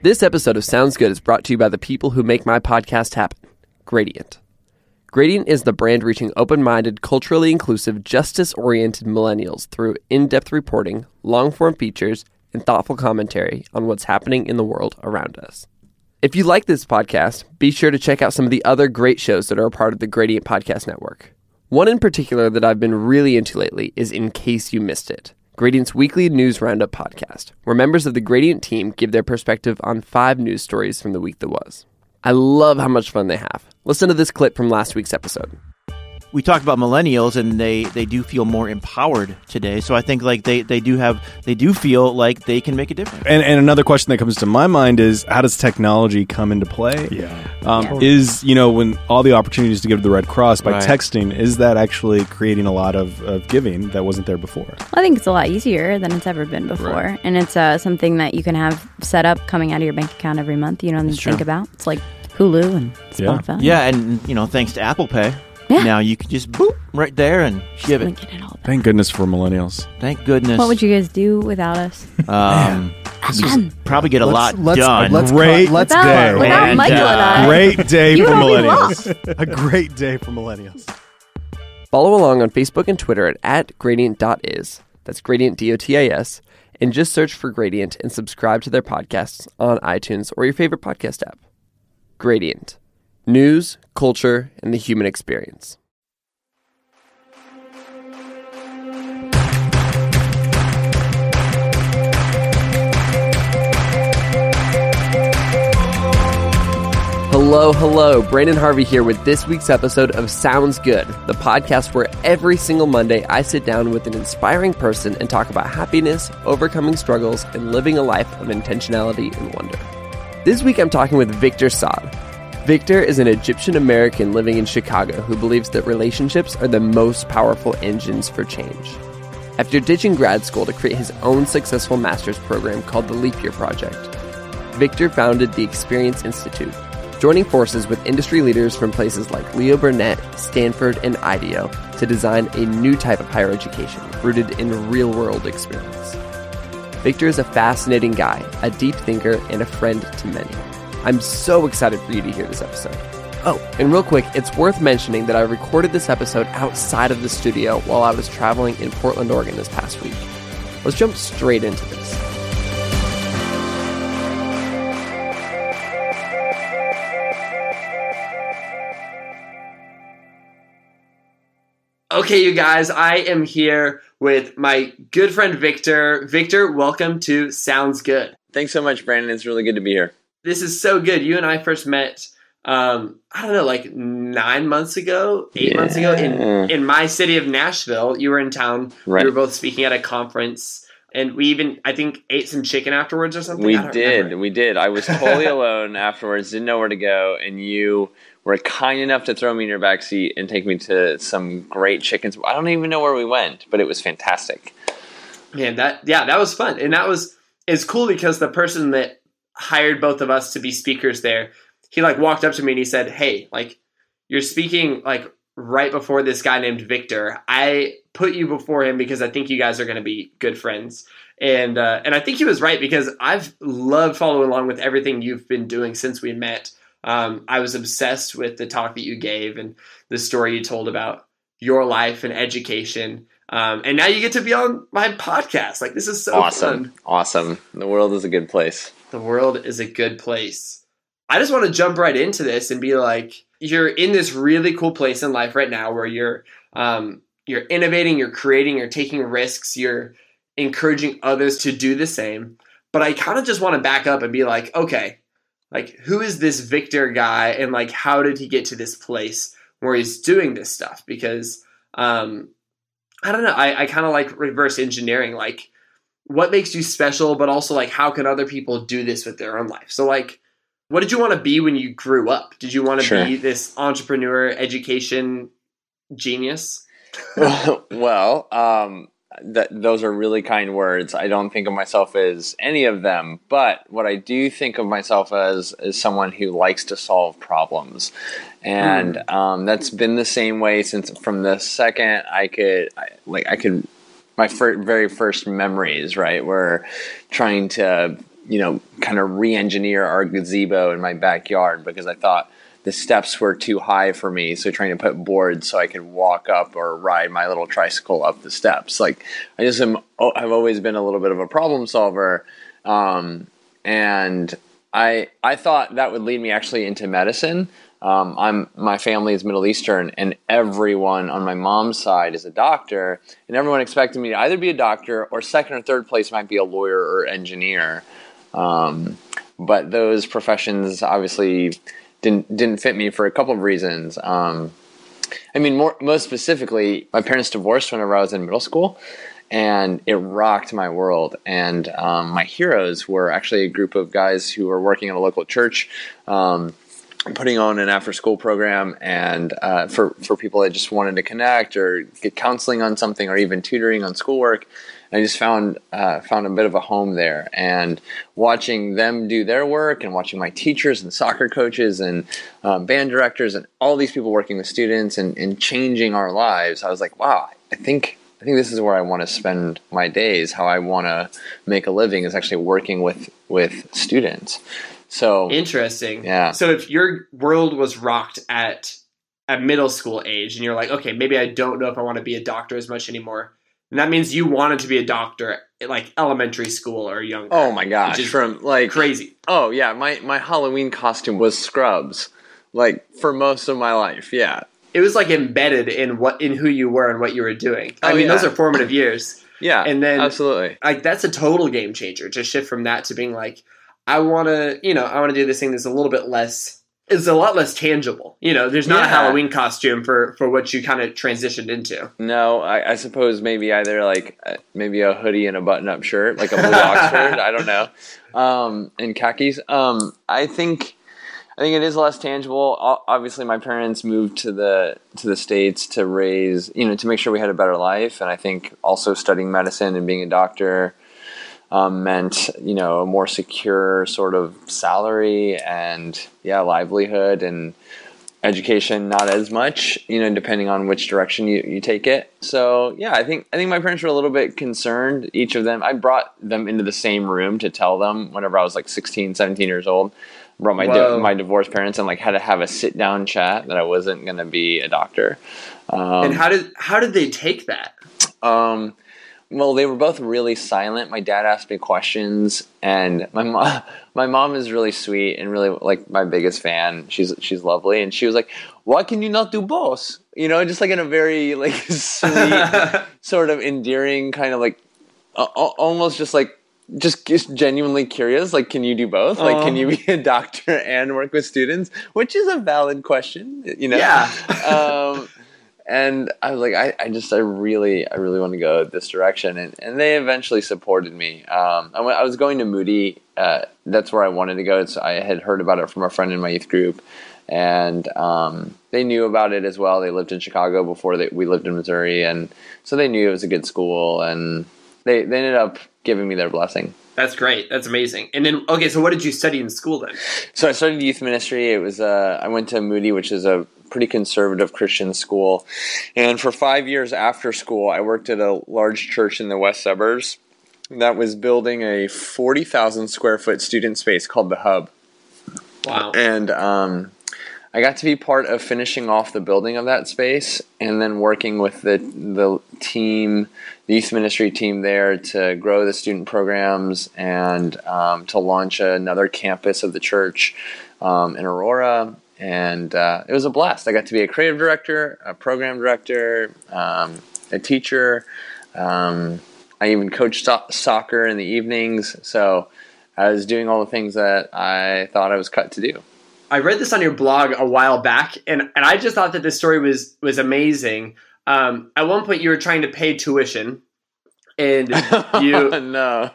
This episode of Sounds Good is brought to you by the people who make my podcast happen, Gradient. Gradient is the brand reaching open-minded, culturally inclusive, justice-oriented millennials through in-depth reporting, long-form features, and thoughtful commentary on what's happening in the world around us. If you like this podcast, be sure to check out some of the other great shows that are a part of the Gradient Podcast Network. One in particular that I've been really into lately is In Case You Missed It, Gradient's weekly news roundup podcast, where members of the Gradient team give their perspective on 5 news stories from the week that was. I love how much fun they have. Listen to this clip from last week's episode. We talked about millennials, and they do feel more empowered today. So I think like they do feel like they can make a difference. And another question that comes to my mind is, how does technology come into play? Is, when all the opportunities to give to the Red Cross by texting, is that actually creating a lot of giving that wasn't there before? I think it's a lot easier than it's ever been before. Right. And it's something that you can have set up coming out of your bank account every month. You don't need to think about. It's like Hulu and Spotify. Yeah, and thanks to Apple Pay. Yeah. Now you can just boop right there and give it. Thank goodness for millennials. Thank goodness. What would you guys do without us? Probably get a lot done. Great day. Without Michael and I. Great day for millennials. A great day for millennials. Follow along on Facebook and Twitter at @gradient.is. That's Gradient DOTIS. And just search for Gradient and subscribe to their podcasts on iTunes or your favorite podcast app. Gradient. News, culture, and the human experience. Hello. Brandon Harvey here with this week's episode of Sounds Good, the podcast where every single Monday I sit down with an inspiring person and talk about happiness, overcoming struggles, and living a life of intentionality and wonder. This week I'm talking with Victor Saad. Victor is an Egyptian-American living in Chicago who believes that relationships are the most powerful engines for change. After ditching grad school to create his own successful master's program called the Leap Year Project, Victor founded the Experience Institute, joining forces with industry leaders from places like Leo Burnett, Stanford, and Ideo to design a new type of higher education rooted in real-world experience. Victor is a fascinating guy, a deep thinker, and a friend to many. I'm so excited for you to hear this episode. Oh, and real quick, it's worth mentioning that I recorded this episode outside of the studio while I was traveling in Portland, Oregon this past week. Let's jump straight into this. Okay, you guys, I am here with my good friend Victor. Victor, welcome to Sounds Good. Thanks so much, Brandon. It's really good to be here. This is so good. You and I first met, like 9 months ago, 8 months ago in my city of Nashville. You were in town. Right. We were both speaking at a conference, and we even, I think, ate some chicken afterwards or something. We did. I was totally alone afterwards, didn't know where to go, and you were kind enough to throw me in your backseat and take me to some great chickens. I don't even know where we went, but it was fantastic. Man, that was fun. And it's cool because the person that hired both of us to be speakers there, he walked up to me and he said, "Hey, you're speaking right before this guy named Victor. I put you before him because I think you guys are going to be good friends." And I think he was right, because I've loved following along with everything you've been doing since we met. I was obsessed with the talk that you gave and the story you told about your life and education. And now you get to be on my podcast. This is so fun. Awesome. The world is a good place. The world is a good place. I just want to jump right into this and be like, you're in this really cool place in life right now where you're innovating, you're creating, you're taking risks, you're encouraging others to do the same. But I kind of just want to back up and be like, okay, who is this Victor guy, and how did he get to this place where he's doing this stuff? Because I don't know, I kind of reverse engineering, what makes you special, but also how can other people do this with their own life? So what did you want to be when you grew up? Did you want to be this entrepreneur, education genius? Well, those are really kind words. I don't think of myself as any of them, but what I do think of myself as is someone who likes to solve problems. And that's been the same way from the second my very first memories, right, were trying to kind of re-engineer our gazebo in my backyard because I thought the steps were too high for me. So trying to put boards so I could walk up or ride my little tricycle up the steps. Like I've always been a little bit of a problem solver. And I thought that would lead me actually into medicine. My family is Middle Eastern, and everyone on my mom's side is a doctor, and everyone expected me to either be a doctor or second or third place might be a lawyer or engineer. But those professions obviously didn't fit me for a couple of reasons. Most specifically, my parents divorced whenever I was in middle school, and it rocked my world. And my heroes were actually a group of guys who were working at a local church, putting on an after-school program, and for people that just wanted to connect or get counseling on something or even tutoring on schoolwork. I just found a bit of a home there, and watching them do their work and watching my teachers and soccer coaches and band directors and all these people working with students and changing our lives. I was like, wow, I think this is where I want to spend my days. How I want to make a living is actually working with students. So interesting. Yeah. So if your world was rocked at middle school age and you're like, okay, maybe I don't know if I want to be a doctor as much anymore. And that means you wanted to be a doctor at like elementary school or younger. Oh my gosh. Which is from like crazy. Oh yeah. My Halloween costume was Scrubs, like for most of my life. Yeah. It was like embedded in who you were and what you were doing. Those are formative years. Yeah. And then absolutely. Like that's a total game changer to shift from that to being like, I want to do this thing that's a little bit less. It's a lot less tangible. There's not a Halloween costume for what you kind of transitioned into. No, I suppose maybe either like maybe a hoodie and a button-up shirt, like a blue Oxford. I don't know, and khakis. I think it is less tangible. Obviously, my parents moved to the States to raise, to make sure we had a better life, and I think also studying medicine and being a doctor meant, a more secure sort of salary and livelihood, and education not as much, depending on which direction you take it. So I think my parents were a little bit concerned, each of them. I brought them into the same room to tell them whenever I was like 16, 17 years old. Brought my divorced parents and like had to have a sit down chat that I wasn't going to be a doctor. And how did they take that? Well, they were both really silent. My dad asked me questions, and my mom is really sweet and really like my biggest fan. She's lovely, and she was like, "Why can you not do both?" Just like in a very like sweet, sort of endearing kind of like almost just like just genuinely curious. Like, can you do both? Like, can you be a doctor and work with students? Which is a valid question, Yeah. And I was like, I really want to go this direction. And they eventually supported me. I was going to Moody. That's where I wanted to go. I had heard about it from a friend in my youth group. And they knew about it as well. They lived in Chicago before we lived in Missouri. And so they knew it was a good school. And they ended up giving me their blessing. That's great. That's amazing. And then, okay, so what did you study in school then? So I started youth ministry. It was I went to Moody, which is a pretty conservative Christian school. And for 5 years after school, I worked at a large church in the west suburbs that was building a 40,000 square foot student space called The Hub. Wow. And I got to be part of finishing off the building of that space and then working with the team, the youth ministry team there to grow the student programs and to launch another campus of the church in Aurora. And it was a blast. I got to be a creative director, a program director, a teacher. I even coached soccer in the evenings. So I was doing all the things that I thought I was cut to do. I read this on your blog a while back, and I just thought that this story was amazing. At one point, you were trying to pay tuition, and you no,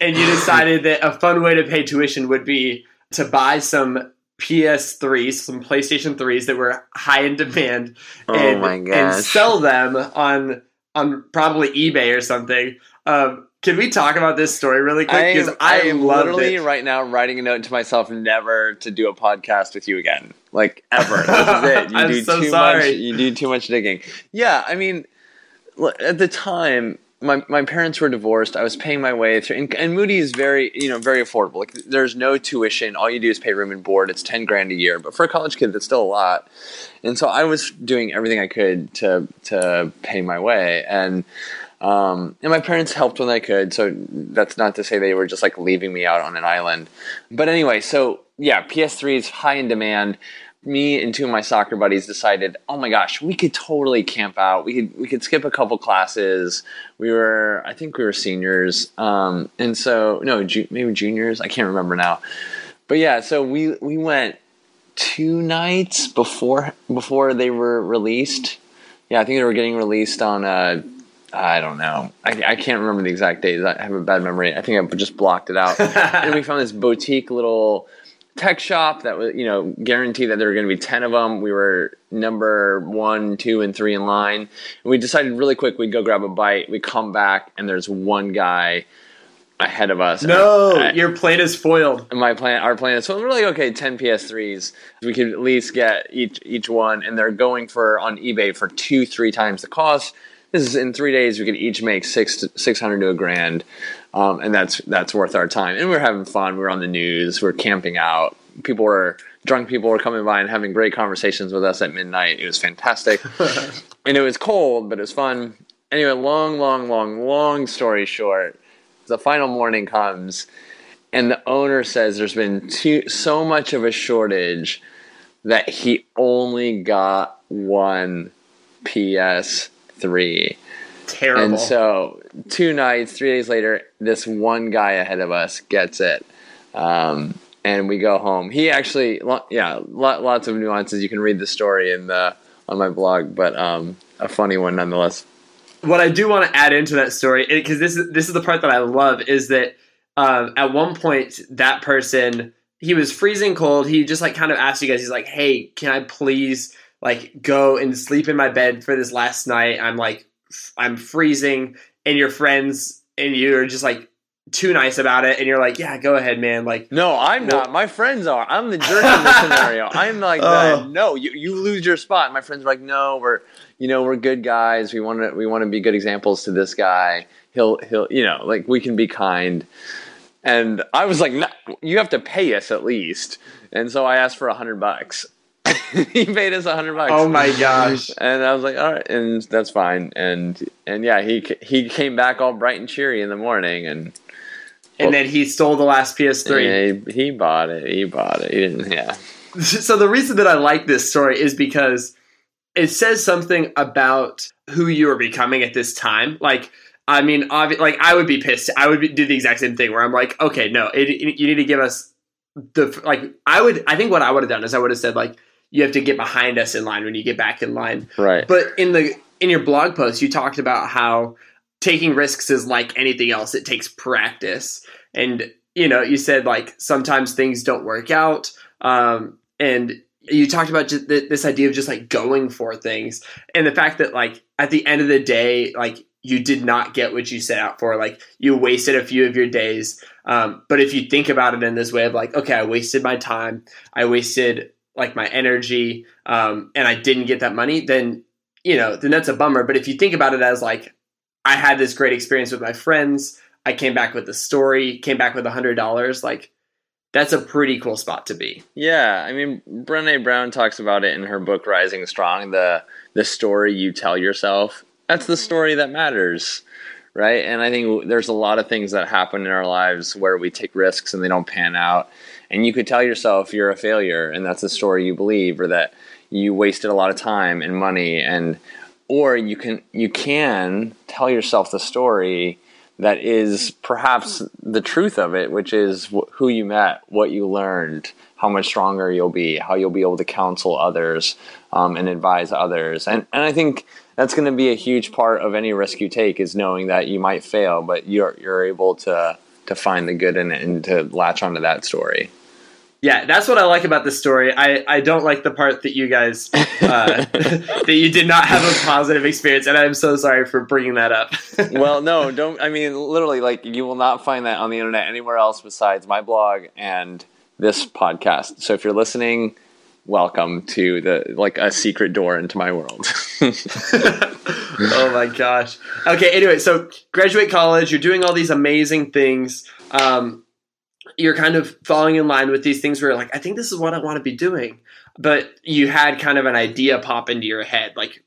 and you decided that a fun way to pay tuition would be to buy some PS3s, some PlayStation 3s that were high in demand, and sell them on probably eBay or something. Can we talk about this story really quick? Because I am literally right now writing a note to myself never to do a podcast with you again, like ever. This is it. You do too much digging. Yeah, I mean, at the time, my parents were divorced. I was paying my way through, and Moody is very affordable. Like, there's no tuition. All you do is pay room and board. It's $10,000 a year, but for a college kid, that's still a lot. And so I was doing everything I could to pay my way, and my parents helped when they could. So that's not to say they were just like leaving me out on an island. But anyway, so yeah, PS3 is high in demand. Me and two of my soccer buddies decided, oh my gosh, we could totally camp out. We could skip a couple classes. I think we were seniors, and so maybe juniors. I can't remember now. But yeah, so we went 2 nights before they were released. Yeah, I think they were getting released on I don't know. I can't remember the exact dates. I have a bad memory. I think I just blocked it out. And we found this boutique little tech shop that was, guaranteed that there were going to be 10 of them. We were number 1, 2, and 3 in line. And we decided really quick we'd go grab a bite. We come back, and there's one guy ahead of us. No, your plan is foiled. Our plan is foiled. We're like, okay, 10 PS3s. We could at least get each one, and they're going on eBay for 2-3 times the cost. This is in 3 days. We could each make $600 to $1,000. And that's worth our time. And we're having fun. We're on the news. We're camping out. Drunk people were coming by and having great conversations with us at midnight. It was fantastic. And it was cold, but it was fun. Anyway, long story short, the final morning comes, and the owner says there's been so much of a shortage that he only got one PS3. Terrible. And so 2 nights, 3 days later, this one guy ahead of us gets it. And we go home. He actually, lots of nuances. You can read the story on my blog, but a funny one nonetheless. What I do want to add into that story, because this is the part that I love, is that at one point that person, he was freezing cold. He just like kind of asked you guys, he's like, hey, can I please like go and sleep in my bed for this last night? I'm freezing, and your friends and you are just like too nice about it, and you're like, yeah, go ahead, man. Like, no, I'm not. My friends are. I'm the jerk in this scenario. I'm like, no, you lose your spot. My friends are like, no, we're good guys. We want to be good examples to this guy. He'll like, we can be kind. And I was like, no, you have to pay us at least. And so I asked for $100. He paid us $100. Oh my gosh! And I was like, all right, and that's fine. And yeah, he came back all bright and cheery in the morning, and then he stole the last PS3. Yeah, he bought it. He didn't. Yeah. So the reason that I like this story is because it says something about who you are becoming at this time. Like, I mean, I would be pissed. I would do the exact same thing where I'm like, okay, no, you need to give us I think what I would have done is I would have said, like, you have to get behind us in line when you get back in line. Right. But in your blog post, you talked about how taking risks is like anything else. It takes practice. And, you said, like, sometimes things don't work out. And you talked about just this idea of just, like, going for things. And the fact that, like, at the end of the day, like, you did not get what you set out for. Like, you wasted a few of your days. But if you think about it in this way of, like, okay, I wasted my time. I wasted, like, my energy, and I didn't get that money, then that's a bummer. But if you think about it as, like, I had this great experience with my friends, I came back with a story, came back with $100, like, that's a pretty cool spot to be. Yeah, I mean, Brené Brown talks about it in her book Rising Strong, the story you tell yourself. That's the story that matters, right? And I think there's a lot of things that happen in our lives where we take risks and they don't pan out. And you could tell yourself you're a failure, and that's the story you believe, or that you wasted a lot of time and money, or you can tell yourself the story that is perhaps the truth of it, which is who you met, what you learned, how much stronger you'll be, how you'll be able to counsel others and advise others. And I think that's going to be a huge part of any risk you take, is knowing that you might fail, but you're able to find the good in it and to latch onto that story. Yeah, that's what I like about this story. I don't like the part that you guys, that you did not have a positive experience, and I'm so sorry for bringing that up. Well, no, don't. I mean, literally, like, you will not find that on the internet anywhere else besides my blog and this podcast. So if you're listening, welcome to a secret door into my world. Oh my gosh. Okay, anyway, so graduate college, you're doing all these amazing things. You're kind of falling in line with these things where you're like, I think this is what I want to be doing. But you had kind of an idea pop into your head. Like,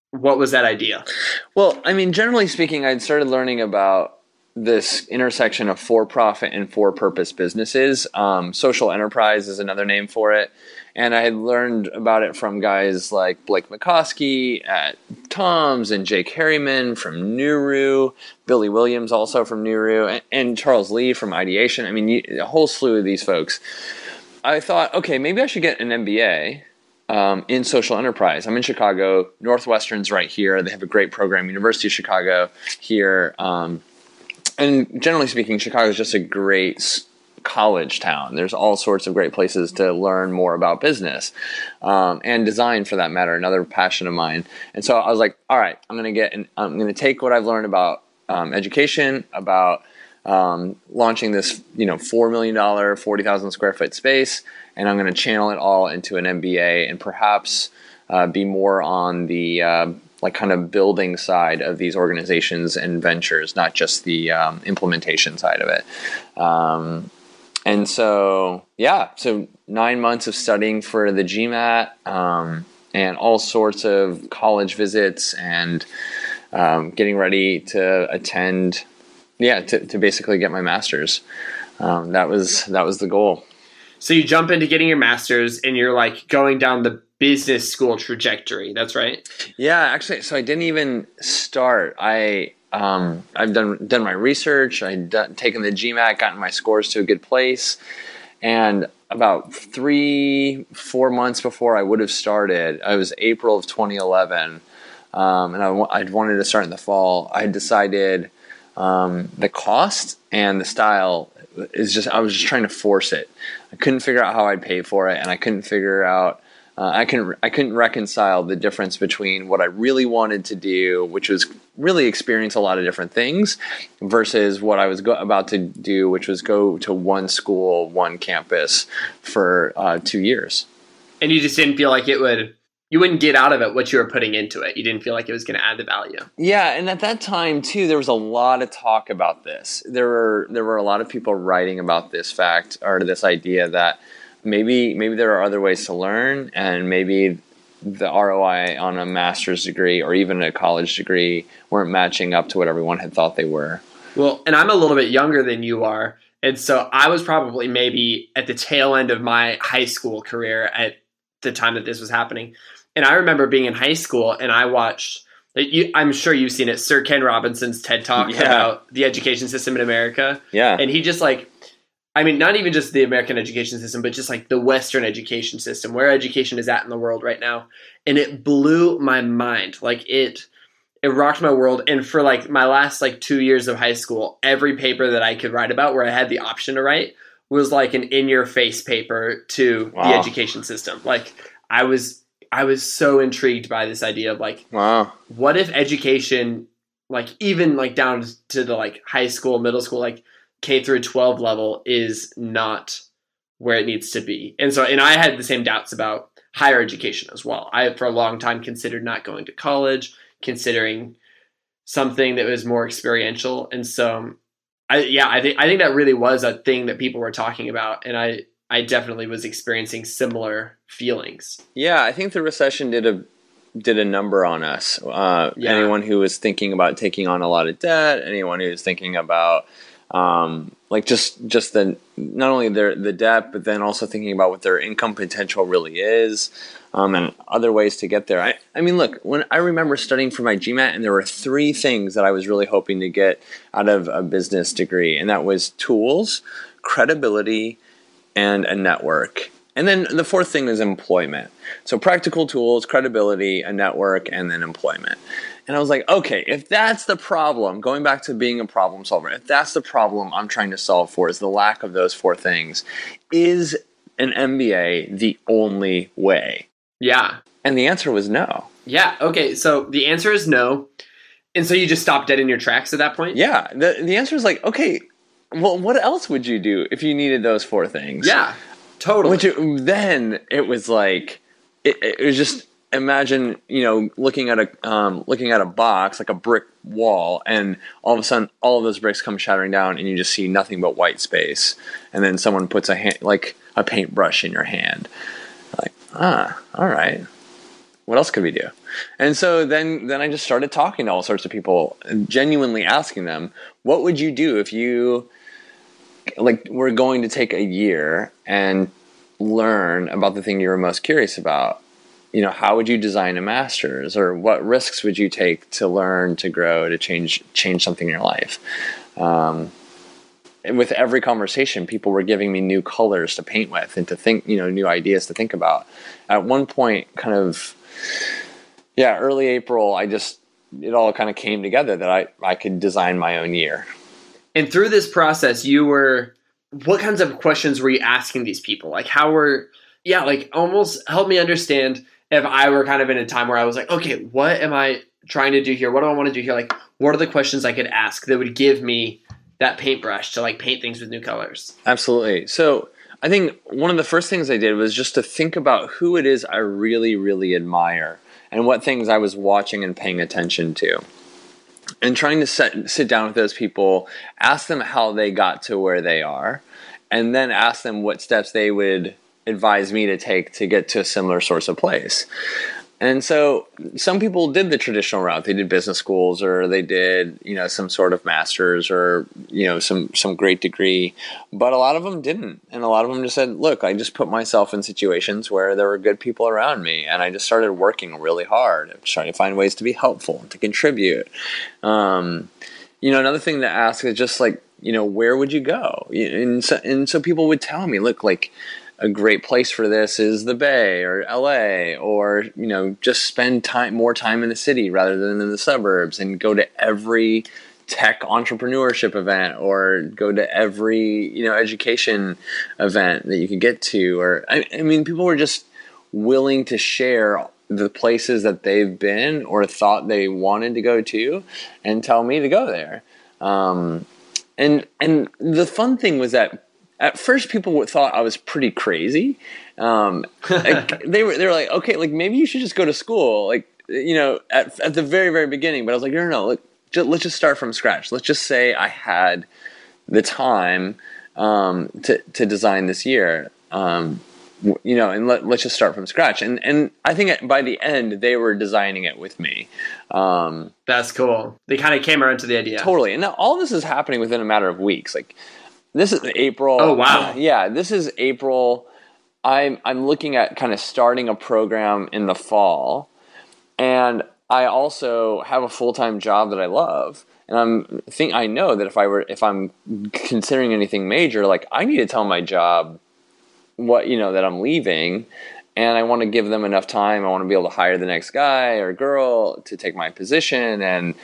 what was that idea? Well, I mean, generally speaking, I'd started learning about this intersection of for-profit and for-purpose businesses. Social enterprise is another name for it. And I had learned about it from guys like Blake McCoskey at Tom's and Jake Harriman from Nuru, Billy Williams also from Nuru, and Charles Lee from Ideation. I mean, a whole slew of these folks. I thought, okay, maybe I should get an MBA in social enterprise. I'm in Chicago. Northwestern's right here. They have a great program, University of Chicago here. And generally speaking, Chicago is just a great college town. There's all sorts of great places to learn more about business and design, for that matter, another passion of mine. And so I was like, all right, I'm going to take what I've learned about education, about launching this, $4 million, 40,000 square foot space, and I'm going to channel it all into an MBA and perhaps be more on the kind of building side of these organizations and ventures, not just the implementation side of it. And so 9 months of studying for the GMAT and all sorts of college visits and getting ready to attend, to basically get my master's. That was the goal. So you jump into getting your master's and you're like going down the business school trajectory. That's right. Yeah, actually, so I didn't even start. I've done my research. I'd taken the GMAT, gotten my scores to a good place, and about 3-4 months before I would have started, it was April of 2011, and I'd wanted to start in the fall. I had decided the cost and the style I was just trying to force it. I couldn't figure out how I'd pay for it, and I couldn't figure out. I couldn't reconcile the difference between what I really wanted to do, which was really experience a lot of different things, versus what I was about to do, which was go to one school, one campus for 2 years. And you just didn't feel like you wouldn't get out of it what you were putting into it. You didn't feel like it was going to add the value. Yeah, and at that time too, there was a lot of talk about this. There were a lot of people writing about this fact or this idea that maybe there are other ways to learn, and maybe the ROI on a master's degree or even a college degree weren't matching up to what everyone had thought they were. Well, and I'm a little bit younger than you are, and so I was probably maybe at the tail end of my high school career at the time that this was happening. And I remember being in high school, and I watched, I'm sure you've seen it, Sir Ken Robinson's TED Talk about the education system in America. Yeah. And he just not even just the American education system, but just like the Western education system, where education is at in the world right now. And it blew my mind. Like it rocked my world. And for like my last 2 years of high school, every paper that I could write about where I had the option to write was like an in-your-face paper to the education system. Like I was so intrigued by this idea of what if education, even down to the high school, middle school, K through 12 level is not where it needs to be. And I had the same doubts about higher education as well. I, for a long time, considered not going to college, considering something that was more experiential. And so I think that really was a thing that people were talking about. And I definitely was experiencing similar feelings. Yeah, I think the recession did a number on us. Anyone who was thinking about taking on a lot of debt, anyone who was thinking about just the not only the debt, but then also thinking about what their income potential really is, and other ways to get there. I mean, look, when I remember studying for my GMAT, and there were 3 things that I was really hoping to get out of a business degree, and that was tools, credibility, and a network. And then the 4th thing is employment. So practical tools, credibility, a network, and then employment. And I was like, okay, if that's the problem, going back to being a problem solver, if that's the problem I'm trying to solve for is the lack of those 4 things, is an MBA the only way? Yeah. And the answer was no. Yeah. Okay. So the answer is no. And so you just stopped dead in your tracks at that point? Yeah. The answer is okay, well, what else would you do if you needed those 4 things? Yeah. Totally. Then it was like, it was just, imagine, looking at a box, like a brick wall, and all of a sudden all of those bricks come shattering down and you just see nothing but white space. And then someone puts a paintbrush in your hand. Like, all right. What else could we do? And so then I just started talking to all sorts of people, genuinely asking them, what would you do if you were going to take a year and learn about the thing you were most curious about? How would you design a master's, or what risks would you take to learn, to grow, to change something in your life? And with every conversation, people were giving me new colors to paint with and to think, new ideas to think about. At one point, early April, it all kind of came together that I could design my own year. And through this process, what kinds of questions were you asking these people? Almost help me understand if I were kind of in a time where I was like, okay, what am I trying to do here? What do I want to do here? What are the questions I could ask that would give me that paintbrush to paint things with new colors? Absolutely. So I think one of the first things I did was just to think about who it is I really, really admire and what things I was watching and paying attention to. And trying to sit down with those people, ask them how they got to where they are, and then ask them what steps they would advise me to take to get to a similar source of place. And so some people did the traditional route. They did business schools, or they did, some sort of master's, or, some great degree. But a lot of them didn't. And a lot of them just said, look, I just put myself in situations where there were good people around me. And I just started working really hard, trying to find ways to be helpful, to contribute. Another thing to ask is just where would you go? And so people would tell me, look, a great place for this is the Bay or LA, or, just spend more time in the city rather than in the suburbs, and go to every tech entrepreneurship event, or go to every, education event that you can get to. Or, people were just willing to share the places that they've been or thought they wanted to go to and tell me to go there. And the fun thing was that at first people thought I was pretty crazy. They were like, okay, maybe you should just go to school, at the very, very beginning. But I was like, no, let's just start from scratch. Let's just say I had the time to design this year, and let's just start from scratch. And I think by the end, they were designing it with me. That's cool. They kind of came around to the idea. Totally. And now all this is happening within a matter of weeks. This is April. Oh, wow. Yeah, this is April. I'm looking at kind of starting a program in the fall. And I also have a full-time job that I love. And I know that if I'm considering anything major, I need to tell my job what, that I'm leaving. And I want to give them enough time. I want to be able to hire the next guy or girl to take my position. And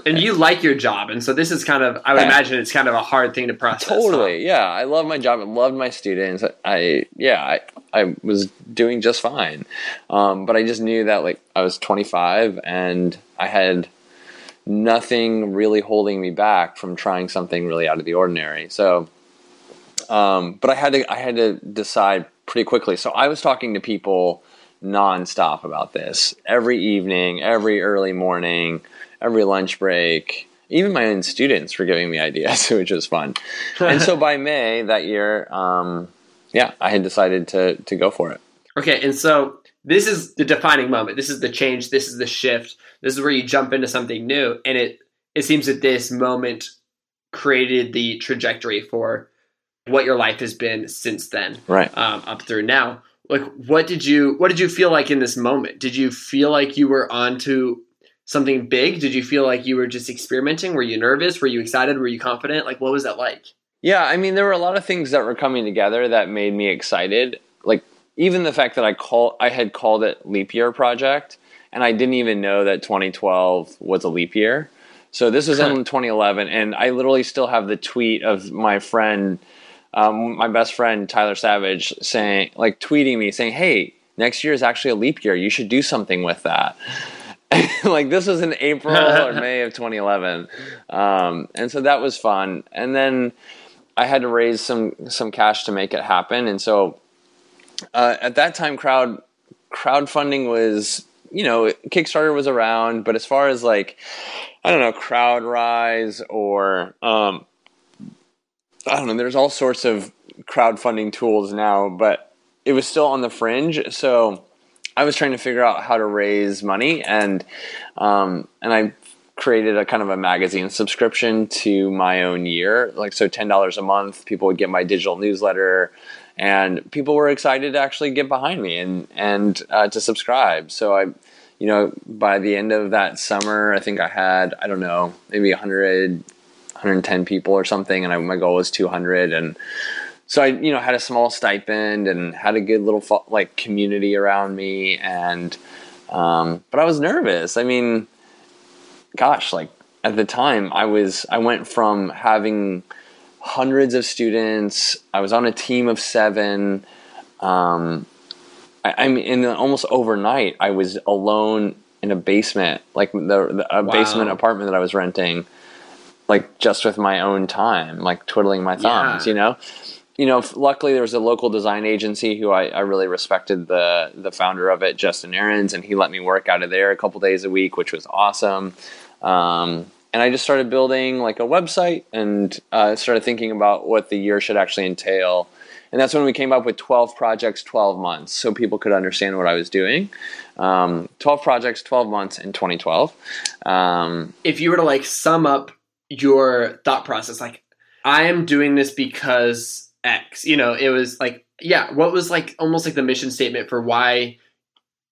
you like your job. And so this is I would imagine it's kind of a hard thing to process. Totally. Huh? Yeah. I love my job. I loved my students. I was doing just fine. But I just knew that I was 25 and I had nothing really holding me back from trying something really out of the ordinary. So, but I had to decide pretty quickly. So I was talking to people nonstop about this every evening, every early morning, every lunch break. Even my own students were giving me ideas, which was fun. And so by May that year, I had decided to go for it. Okay, and so this is the defining moment. This is the change. This is the shift. This is where you jump into something new. And it seems that this moment created the trajectory for what your life has been since then, right? Up through now. What did you feel like in this moment? Did you feel like you were onto something big? Did you feel like you were just experimenting? Were you nervous? Were you excited? Were you confident? What was that like? Yeah, there were a lot of things that were coming together that made me excited. Even the fact that I had called it Leap Year Project, and I didn't even know that 2012 was a leap year. So this was in 2011, and I literally still have the tweet of my friend, my best friend Tyler Savage, tweeting me saying, "Hey, next year is actually a leap year. You should do something with that." This was in April or May of 2011, and so that was fun. And then I had to raise some cash to make it happen, and so at that time, crowdfunding was, Kickstarter was around, but as far as like, I don't know, CrowdRise or I don't know, there's all sorts of crowdfunding tools now, but it was still on the fringe. So I was trying to figure out how to raise money, and I created a kind of a magazine subscription to my own year. Like, so $10 a month, people would get my digital newsletter, and people were excited to actually get behind me and to subscribe. So I, by the end of that summer, I think I had, I don't know, maybe 110 people or something. And my goal was 200. And so I, had a small stipend and had a good little community around me. And, but I was nervous. I mean, gosh, like at the time I went from having hundreds of students. I was on a team of 7. I mean, almost overnight, I was alone in a basement, like a basement apartment that I was renting, like just with my own time, like twiddling my thumbs, Luckily there was a local design agency who I really respected the founder of it, Justin Ahrens, and he let me work out of there a couple days a week, which was awesome. And I just started building like a website and started thinking about what the year should actually entail. And that's when we came up with 12 projects, 12 months, so people could understand what I was doing. 12 projects, 12 months in 2012. If you were to like sum up your thought process, like, I am doing this because X, it was like, what was like almost like the mission statement for why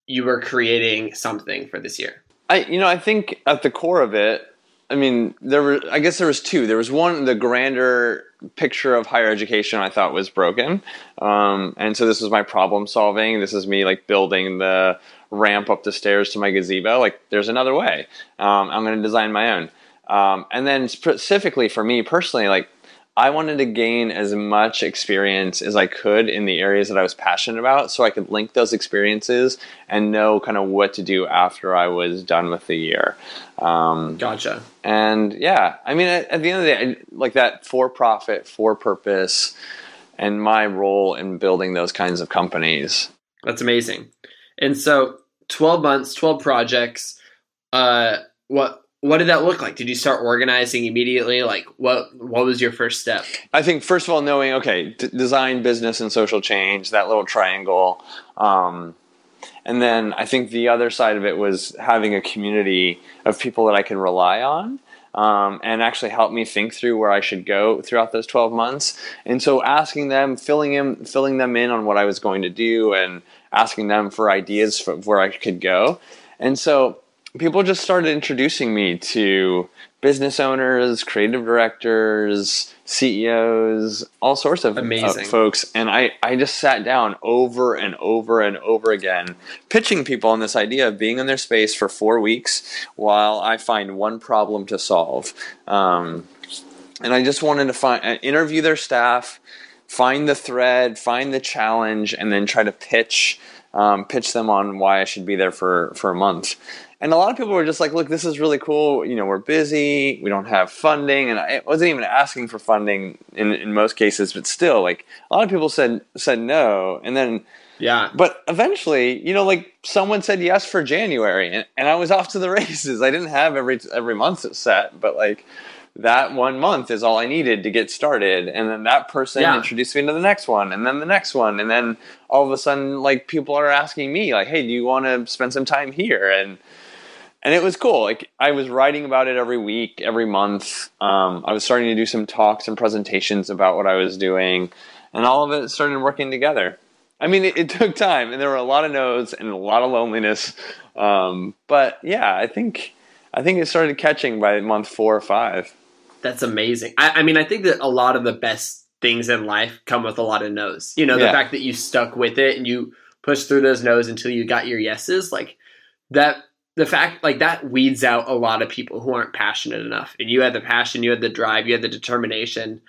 you were creating something for this year? I think at the core of it, I mean, there was 2. There was one, the grander picture of higher education I thought was broken. And so this was my problem solving. This is me like building the ramp up the stairs to my gazebo. Like, there's another way. I'm going to design my own. And then specifically for me personally, like, I wanted to gain as much experience as I could in the areas that I was passionate about, so I could link those experiences and know kind of what to do after I was done with the year. Gotcha. And yeah, I mean, at the end of the day, like that for profit, for purpose, and my role in building those kinds of companies. That's amazing. And so 12 months, 12 projects, what did that look like? Did you start organizing immediately? Like, what was your first step? I think, first of all, knowing, okay, design, business, and social change, that little triangle. And then I think the other side of it was having a community of people that I can rely on and actually help me think through where I should go throughout those 12 months. And so asking them, filling them in on what I was going to do and asking them for ideas for where I could go. And so people just started introducing me to business owners, creative directors, CEOs, all sorts of folks. And I just sat down over and over and over again, pitching people on this idea of being in their space for 4 weeks while I find one problem to solve. And I just wanted to interview their staff, find the thread, find the challenge, and then try to pitch them on why I should be there for a month. And a lot of people were just like, look, this is really cool. We're busy. We don't have funding. And I wasn't even asking for funding in most cases, but still, like, a lot of people said no. And then, but eventually, like, someone said yes for January, and I was off to the races. I didn't have every month set, but like, that 1 month is all I needed to get started. And then that person introduced me to the next one, and then the next one. And then all of a sudden, like, people are asking me, like, hey, do you want to spend some time here? And it was cool. Like, I was writing about it every week, every month. I was starting to do some talks and presentations about what I was doing, and all of it started working together. I mean, it took time, and there were a lot of no's and a lot of loneliness. But yeah, I think it started catching by month 4 or 5. That's amazing. I mean, I think that a lot of the best things in life come with a lot of no's. The fact that you stuck with it and you pushed through those no's until you got your yeses, like that. The fact, like, that weeds out a lot of people who aren't passionate enough. And you had the passion, you had the drive, you had the determination,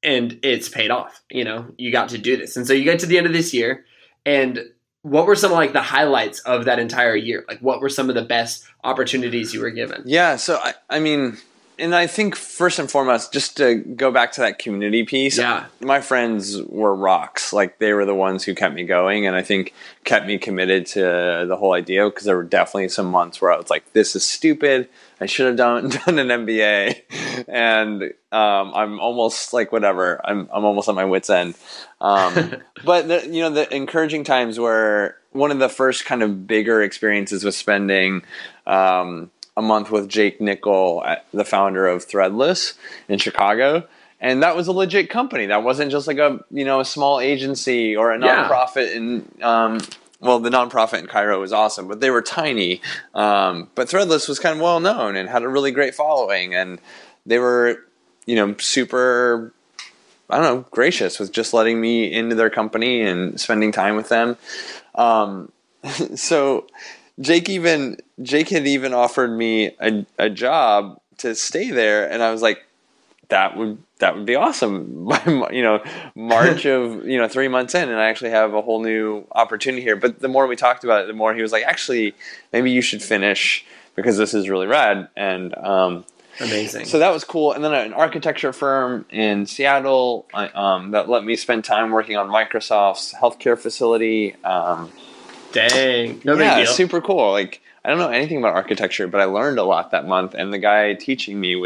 and it's paid off. You got to do this. And so you get to the end of this year, and what were some of, like, the highlights of that entire year? Like, what were some of the best opportunities you were given? Yeah, so I mean, and I think first and foremost, just to go back to that community piece, my friends were rocks. Like, they were the ones who kept me going, and I think kept me committed to the whole idea, because there were definitely some months where I was like, this is stupid. I should have done an MBA, and I'm almost like, whatever. I'm almost at my wit's end. But the encouraging times were one of the first kind of bigger experiences was spending a month with Jake Nickel, the founder of Threadless in Chicago. And that was a legit company. That wasn't just like a small agency or a nonprofit. Well, the nonprofit in Cairo was awesome, but they were tiny. But Threadless was kind of well known and had a really great following. And they were, super, gracious with just letting me into their company and spending time with them. So Jake had even offered me a job to stay there, and I was like, that would be awesome. By March of 3 months in, and I actually have a whole new opportunity here. But the more we talked about it, the more he was like, actually, maybe you should finish, because this is really rad. And amazing. So that was cool. And then an architecture firm in Seattle that let me spend time working on Microsoft's healthcare facility. Dang, no big deal. Super cool. Like, I don't know anything about architecture, but I learned a lot that month. And the guy teaching me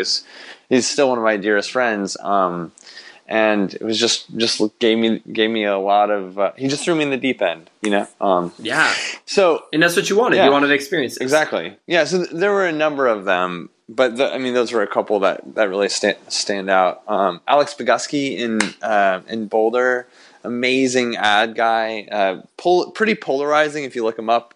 he's still one of my dearest friends. And it was just gave me a lot of. He just threw me in the deep end, So, and that's what you wanted. You wanted experiences. Exactly. Yeah. So there were a number of them, but those were a couple that really stand out. Alex Bogusky in Boulder. Amazing ad guy, pretty polarizing if you look him up.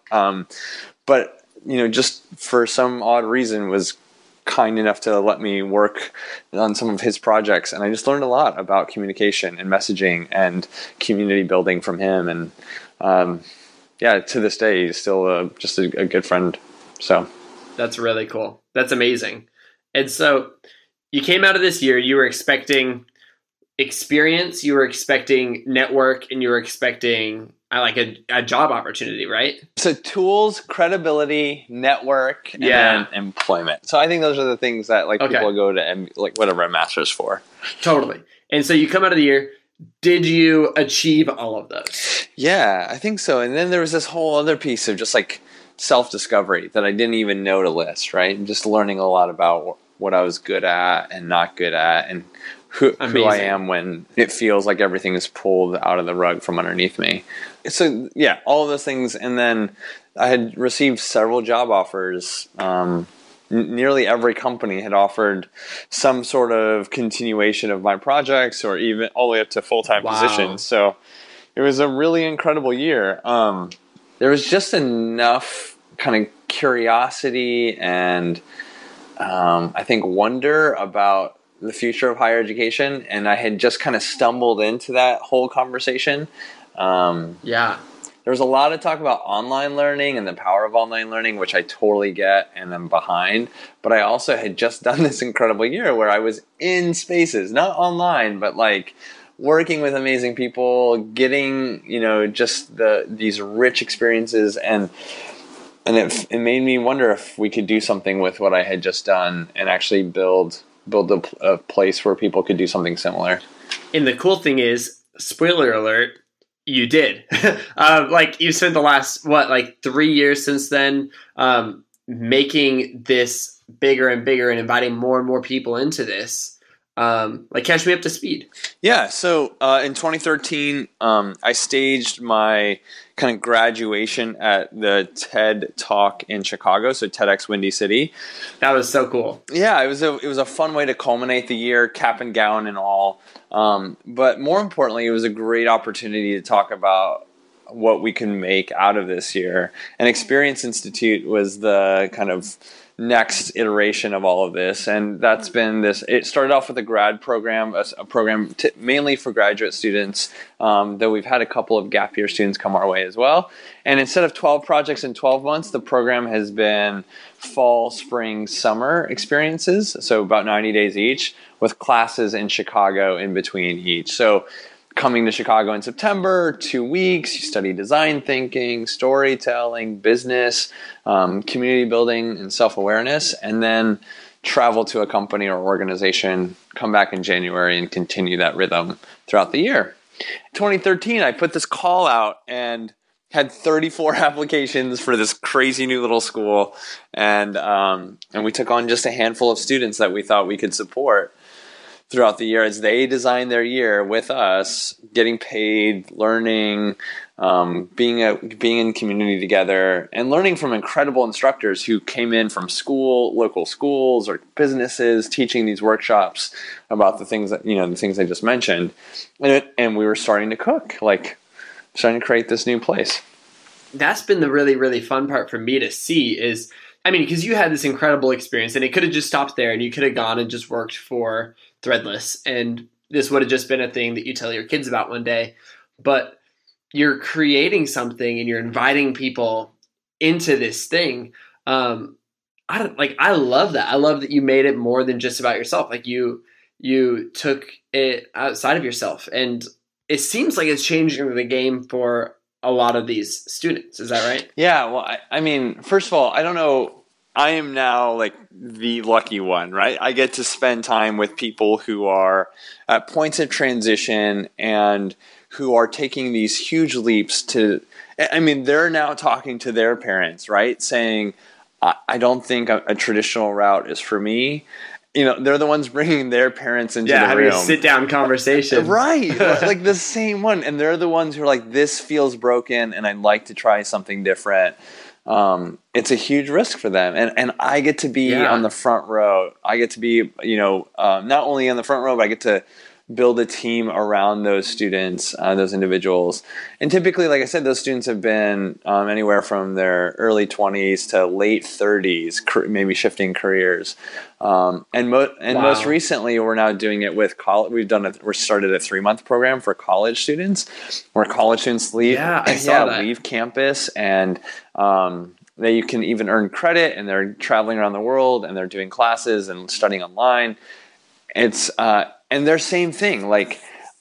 But just for some odd reason was kind enough to let me work on some of his projects, and I just learned a lot about communication and messaging and community building from him. And to this day, he's still just a good friend. So that's really cool. That's amazing. And so you came out of this year, you were expecting experience, you were expecting network, and you were expecting a job opportunity, right? So tools, credibility, network, and employment. So I think those are the things that people go to whatever a master's for. Totally. And so you come out of the year. Did you achieve all of those? Yeah, I think so. And then there was this whole other piece of just self-discovery that I didn't even know to list, right? And just learning a lot about what I was good at and not good at, and who I am when it feels like everything is pulled out of the rug from underneath me. So all of those things. And then I had received several job offers. Nearly every company had offered some sort of continuation of my projects, or even all the way up to full-time positions. So it was a really incredible year. There was just enough kind of curiosity and I think wonder about the future of higher education, and I had just kind of stumbled into that whole conversation. There was a lot of talk about online learning and the power of online learning, which I totally get and I'm behind. But I also had just done this incredible year where I was in spaces, not online, but working with amazing people, getting just these rich experiences, and it made me wonder if we could do something with what I had just done and actually build a place where people could do something similar. And the cool thing is, spoiler alert, you did. You spent the last 3 years since then making this bigger and bigger and inviting more and more people into this. Catch me up to speed. Yeah. So in 2013, I staged my kind of graduation at the TED Talk in Chicago. So TEDx Windy City. That was so cool. Yeah, it was a fun way to culminate the year, cap and gown and all. But more importantly, it was a great opportunity to talk about what we can make out of this year. And Experience Institute was the kind of next iteration of all of this, and that's been this. It started off with a grad program, a program mainly for graduate students, though we've had a couple of gap year students come our way as well. And instead of 12 projects in 12 months, the program has been fall, spring, summer experiences, so about 90 days each, with classes in Chicago in between each. So coming to Chicago in September, 2 weeks, you study design thinking, storytelling, business, community building, and self-awareness. And then travel to a company or organization, come back in January, and continue that rhythm throughout the year. 2013, I put this call out and had 34 applications for this crazy new little school, and we took on just a handful of students that we thought we could support throughout the year as they designed their year with us, getting paid, learning, being in community together, and learning from incredible instructors who came in from local schools or businesses, teaching these workshops about the things that, the things I just mentioned. And we were starting to cook, starting to create this new place. That's been the really, really fun part for me to see is, because you had this incredible experience and it could have just stopped there and you could have gone and just worked for Threadless and this would have just been a thing that you tell your kids about one day. But you're creating something and you're inviting people into this thing. I love that. I love that you made it more than just about yourself. Like you took it outside of yourself, and it seems like it's changing the game for a lot of these students. Is that right? Yeah. Well, first of all, I don't know. I am now the lucky one, right? I get to spend time with people who are at points of transition and who are taking these huge leaps they're now talking to their parents, right? Saying, I don't think a traditional route is for me. They're the ones bringing their parents into the room. Having a sit-down conversation. Right. The same one. And they're the ones who are like, this feels broken and I'd like to try something different. It's a huge risk for them. And I get to be on the front row. I get to be, not only on the front row, but I get to build a team around those students, those individuals. And typically, like I said, those students have been anywhere from their early 20s to late 30s, maybe shifting careers. Most recently, we're now doing it with college. We started a 3-month program for college students, where college students leave campus, and you can even earn credit, and they're traveling around the world, and they're doing classes and studying online. It's and they're same thing.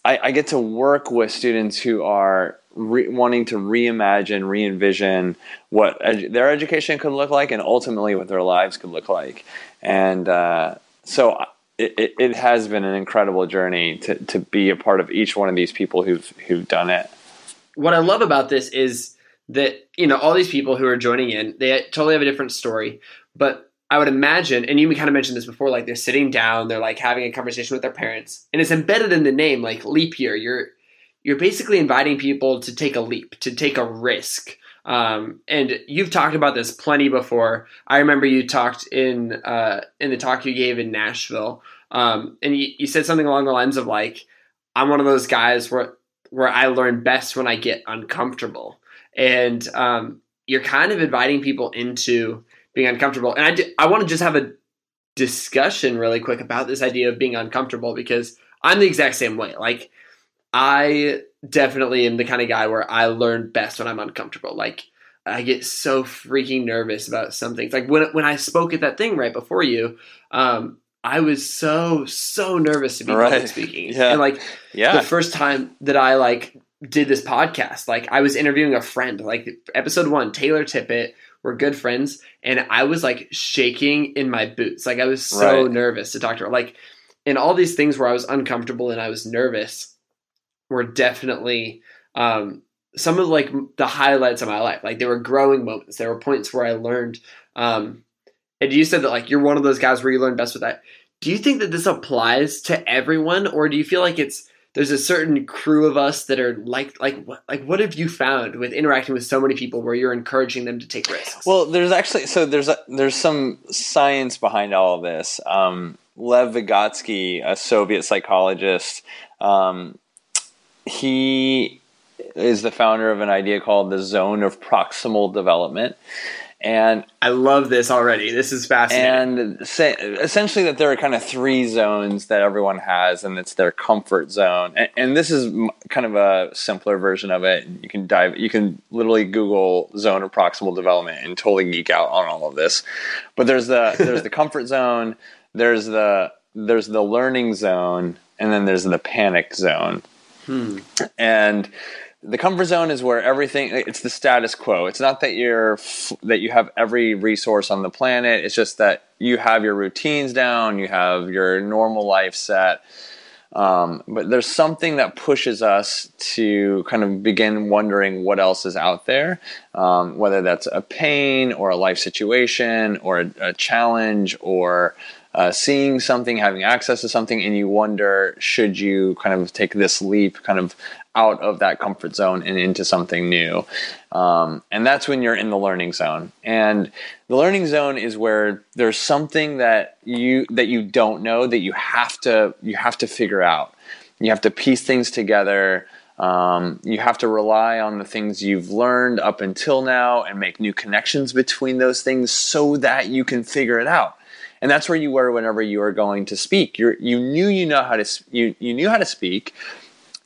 I get to work with students who are wanting to reimagine, re-envision what their education could look like, and ultimately what their lives could look like. And so it has been an incredible journey to be a part of each one of these people who've done it. What I love about this is that all these people who are joining in, they totally have a different story, but I would imagine, and you kind of mentioned this before, they're sitting down, they're having a conversation with their parents, and it's embedded in the name, leap year. You're basically inviting people to take a leap, to take a risk. And you've talked about this plenty before. I remember you talked in the talk you gave in Nashville, and you said something along the lines of I'm one of those guys where I learn best when I get uncomfortable, and you're kind of inviting people into being uncomfortable. And I want to just have a discussion really quick about this idea of being uncomfortable, because I'm the exact same way. I definitely am the kind of guy where I learn best when I'm uncomfortable. I get so freaking nervous about some things. When I spoke at that thing right before you, I was so nervous to be public speaking. Yeah. And the first time that I did this podcast, I was interviewing a friend, episode 1, Taylor Tippett. We're good friends, and I was shaking in my boots. I was so nervous to talk to her. And all these things where I was uncomfortable and I was nervous were definitely some of the highlights of my life. They were growing moments. There were points where I learned. And you said that you're one of those guys where you learn best with that. Do you think that this applies to everyone, or do you feel there's a certain crew of us that are what have you found with interacting with so many people where you're encouraging them to take risks? Well, there's actually, there's some science behind all of this. Lev Vygotsky, a Soviet psychologist, he is the founder of an idea called the zone of proximal development. And I love this already. This is fascinating. And essentially that there are kind of 3 zones that everyone has, and it's their comfort zone. And this is kind of a simpler version of it. You can literally Google zone of proximal development and totally geek out on all of this. But there's the comfort zone, there's the learning zone, and then there's the panic zone. And the comfort zone is where everything, it's the status quo. It's not that you have every resource on the planet. It's just that you have your routines down, you have your normal life set. But there's something that pushes us to kind of begin wondering what else is out there, whether that's a pain or a life situation or a challenge or seeing something, having access to something, and you wonder, should you kind of take this leap kind of out of that comfort zone and into something new? And that's when you're in the learning zone. And the learning zone is where there's something that you don't know that you have to figure out. You have to piece things together. You have to rely on the things you've learned up until now and make new connections between those things so that you can figure it out. And that's where you were whenever you were going to speak. You knew how to speak.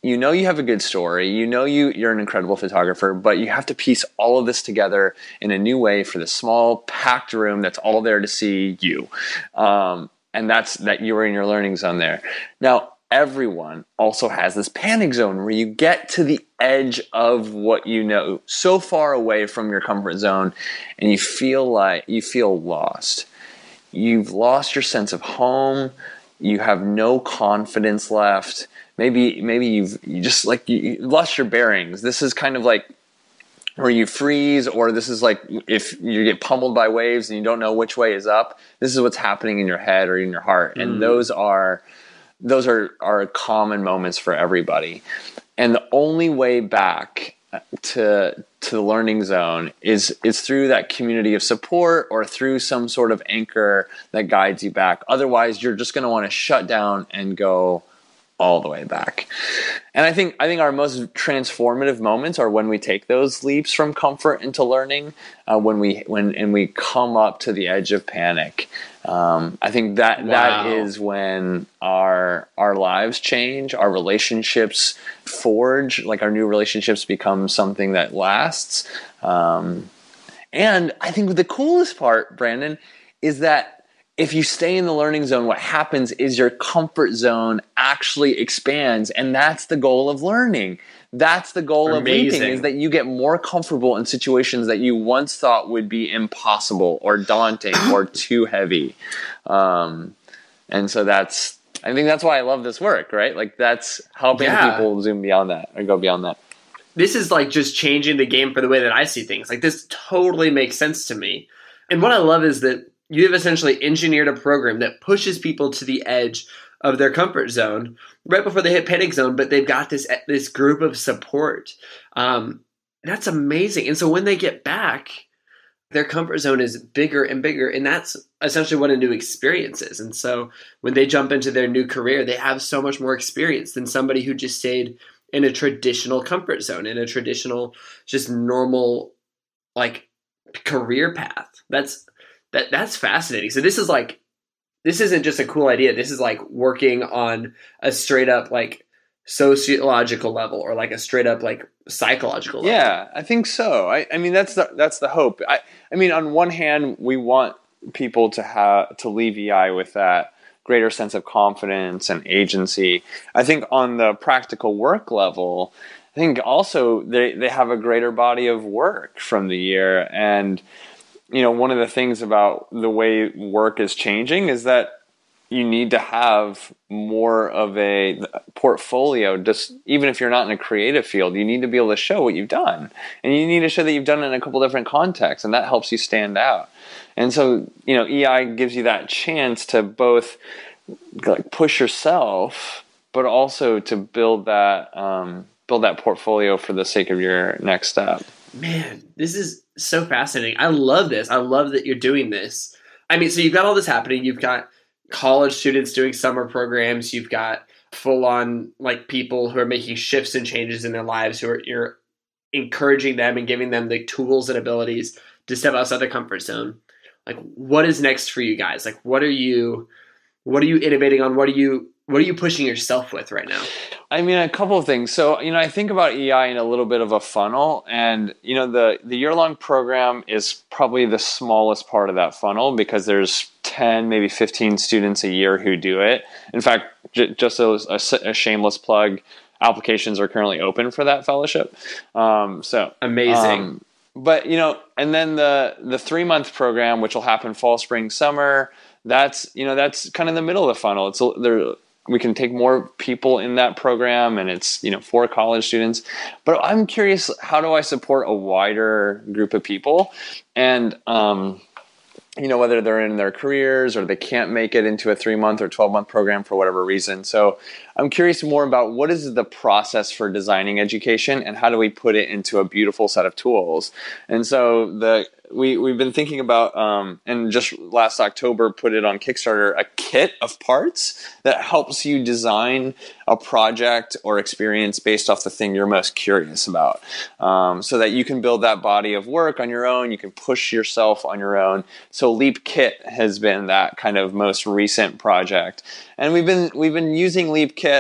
You know you have a good story. You know you're an incredible photographer, but you have to piece all of this together in a new way for the small, packed room that's all there to see you. And that's that you were in your learning zone there. Now, everyone also has this panic zone where you get to the edge of what you know, so far away from your comfort zone, and you feel lost. You've lost your sense of home. You have no confidence left. Maybe you lost your bearings. This is kind of like where you freeze, or this is like if you get pummeled by waves and you don't know which way is up. This is what's happening in your head or in your heart, and those are common moments for everybody. And the only way back to the learning zone is through that community of support or through some sort of anchor that guides you back. Otherwise, you're just going to want to shut down and go all the way back. And I think our most transformative moments are when we take those leaps from comfort into learning, when we come up to the edge of panic. I think that is when our lives change, our relationships forge, like our new relationships become something that lasts. And I think the coolest part, Brandon, is that if you stay in the learning zone, what happens is your comfort zone actually expands, and that's the goal of learning. That's the goal of leaping, is that you get more comfortable in situations that you once thought would be impossible or daunting or too heavy. And so I think that's why I love this work, right? Like that's helping people zoom beyond that or go beyond that. This is like just changing the game for the way that I see things. Like this totally makes sense to me. And what I love is that you have essentially engineered a program that pushes people to the edge of their comfort zone right before they hit panic zone, but they've got this group of support. That's amazing. And so when they get back, their comfort zone is bigger and bigger, and that's essentially what a new experience is. And so when they jump into their new career, they have so much more experience than somebody who just stayed in a traditional comfort zone, in a traditional, just normal, like, career path. That's fascinating. So this isn't just a cool idea. This is like working on a straight up like sociological level or like a straight up like psychological level. Yeah, I think so. I mean, that's the hope. I mean, on one hand, we want people to leave EI with that greater sense of confidence and agency. I think on the practical work level, I think also they have a greater body of work from the year. And you know, one of the things about the way work is changing is that you need to have more of a portfolio. Just even if you're not in a creative field, you need to be able to show what you've done, and you need to show that you've done it in a couple different contexts, and that helps you stand out. And so, you know, EI gives you that chance to both like push yourself, but also to build that portfolio for the sake of your next step. Man, this is so fascinating. I love this. I love that you're doing this. I mean, so you've got all this happening. You've got college students doing summer programs. You've got full-on like people who are making shifts and changes in their lives, you're encouraging them and giving them the tools and abilities to step outside their comfort zone. Like, what is next for you guys? Like, what are you innovating on? What are you pushing yourself with right now? I mean, a couple of things. So, you know, I think about EI in a little bit of a funnel, and, you know, the year-long program is probably the smallest part of that funnel because there's 10, maybe 15 students a year who do it. In fact, just a shameless plug, applications are currently open for that fellowship. So amazing. But and then the 3-month program, which will happen fall, spring, summer, that's kind of the middle of the funnel. It's there. We can take more people in that program, and it's for college students. But I'm curious, how do I support a wider group of people? And whether they're in their careers or they can't make it into a 3-month or 12-month program for whatever reason. So I'm curious more about what is the process for designing education, and how do we put it into a beautiful set of tools? And so we've been thinking about, and just last October put it on Kickstarter, a kit of parts that helps you design a project or experience based off the thing you're most curious about, so that you can build that body of work on your own. You can push yourself on your own. So Leap Kit has been that kind of most recent project, and we've been using Leap Kit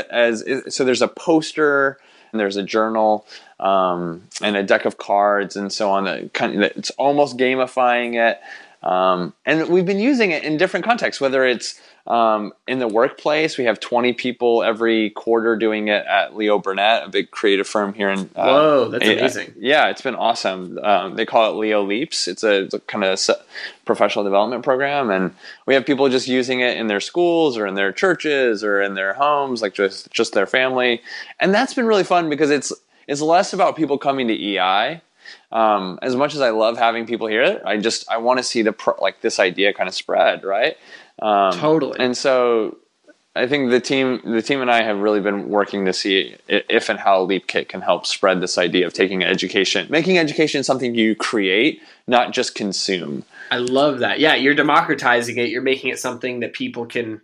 so there's a poster and there's a journal. And a deck of cards and so on. It's almost gamifying it. And we've been using it in different contexts, whether it's in the workplace. We have 20 people every quarter doing it at Leo Burnett, a big creative firm here in Whoa, that's amazing. Yeah, it's been awesome. They call it Leo Leaps. It's a kind of professional development program, and we have people just using it in their schools or in their churches or in their homes, like just their family. And that's been really fun because it's less about people coming to EI. As much as I love having people here, I want to see this idea kind of spread, right? Totally. And so I think the team and I have really been working to see if and how LeapKit can help spread this idea of making education something you create, not just consume. I love that. Yeah, you're democratizing it. You're making it something that people can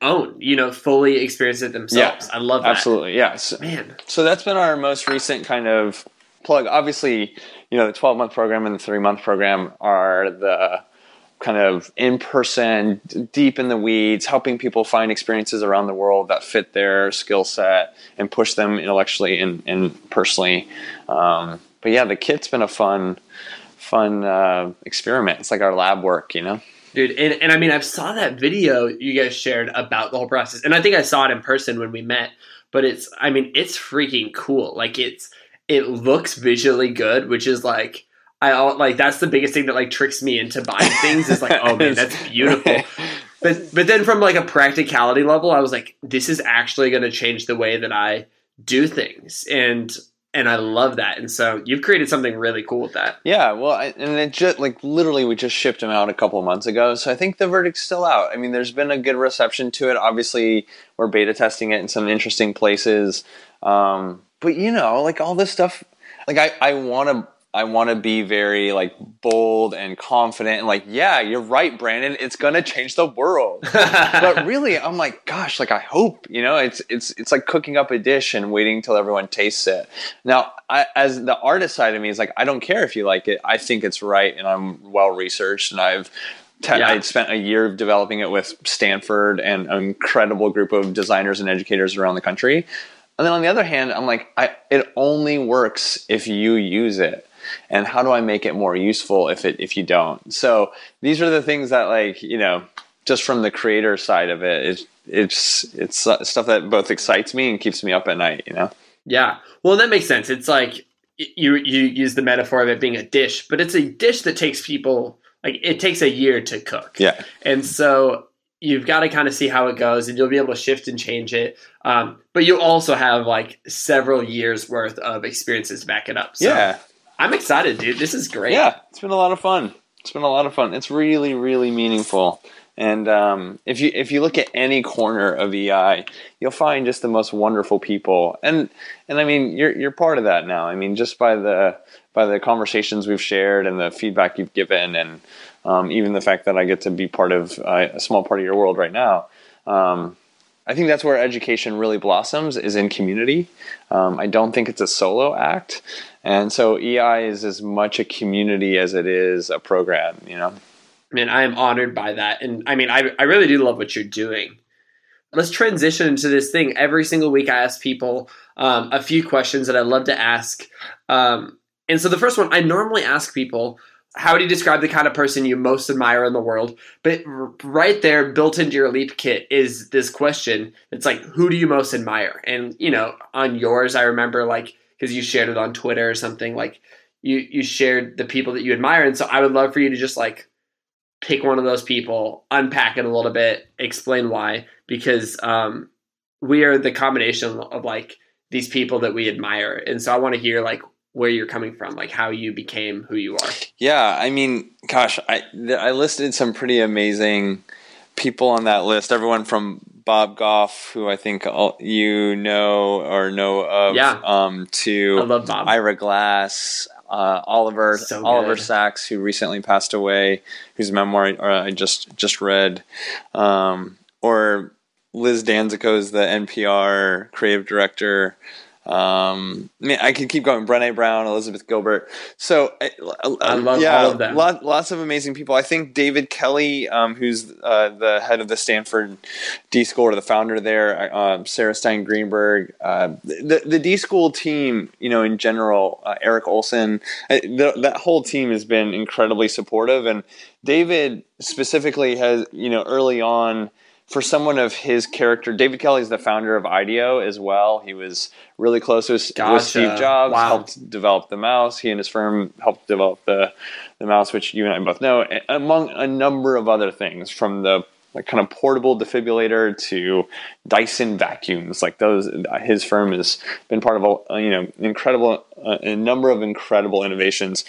own, fully experience it themselves. Yeah, I love that. Absolutely. Yes. Man. So that's been our most recent kind of plug. Obviously, the 12-month program and the 3-month program are the kind of in-person, deep in the weeds, helping people find experiences around the world that fit their skill set and push them intellectually and personally. But yeah, the kit's been a fun experiment. It's like our lab work, Dude, and I mean, I saw that video you guys shared about the whole process, and I think I saw it in person when we met, but it's freaking cool. Like it looks visually good, which is like, that's the biggest thing that tricks me into buying things is like, oh man, that's beautiful. But then from a practicality level, I was like, this is actually going to change the way that I do things. And I love that. And so you've created something really cool with that. Yeah, well, and it just literally we just shipped them out a couple of months ago. So I think the verdict's still out. I mean, there's been a good reception to it. Obviously, we're beta testing it in some interesting places. But all this stuff, I want to be very bold and confident and yeah, you're right, Brandon, it's going to change the world. But really, I'm gosh, I hope, it's like cooking up a dish and waiting till everyone tastes it. Now, as the artist side of me is I don't care if you like it. I think it's right, and I'm well researched, and I spent a year developing it with Stanford and an incredible group of designers and educators around the country. And then on the other hand, I'm it only works if you use it. And how do I make it more useful if you don't? So these are the things that just from the creator side of it, it's stuff that both excites me and keeps me up at night. Yeah. Well, that makes sense. It's like you use the metaphor of it being a dish, but it's a dish that takes people it takes a year to cook. Yeah. And so you've got to kind of see how it goes, and you'll be able to shift and change it. But you also have several years worth of experiences to back it up. So yeah. I'm excited, dude. This is great. Yeah, it's been a lot of fun. It's really, really meaningful. And if you look at any corner of EI, you'll find just the most wonderful people. And I mean, you're part of that now. I mean, just by the conversations we've shared and the feedback you've given, and even the fact that I get to be part of a small part of your world right now. I think that's where education really blossoms, is in community. I don't think it's a solo act. And so EI is as much a community as it is a program, Man, I am honored by that. And I mean, I really do love what you're doing. Let's transition into this thing. Every single week I ask people a few questions that I love to ask. And so the first one, I normally ask people, how would you describe the kind of person you most admire in the world? But right there, built into your Leap kit, is this question. It's like, who do you most admire? And, on yours, I remember, like, because you shared it on Twitter or something, like, you shared the people that you admire. And so I would love for you to just, like, pick one of those people, unpack it a little bit, explain why, because we are the combination of, like, these people that we admire. And so I want to hear, like, where you're coming from, like how you became who you are. Yeah, I mean, gosh, I listed some pretty amazing people on that list. Everyone from Bob Goff, who I think you know of, to I love Bob. Ira Glass, Oliver Sacks, who recently passed away, whose memoir I just read, or Liz Danzico's the NPR creative director. I could keep going. Brené Brown, Elizabeth Gilbert. So I love all of them. Lots of amazing people. I think David Kelly, who's the head of the Stanford D School, or the founder there, Sarah Stein Greenberg, the D School team, in general, Eric Olson, that whole team has been incredibly supportive. And David specifically has, early on, for someone of his character, David Kelly is the founder of Ideo as well. He was really close with Steve Jobs, helped develop the mouse. He and his firm helped develop the mouse, which you and I both know, among a number of other things, from the kind of portable defibrillator to Dyson vacuums. Like those, his firm has been part of a number of incredible innovations.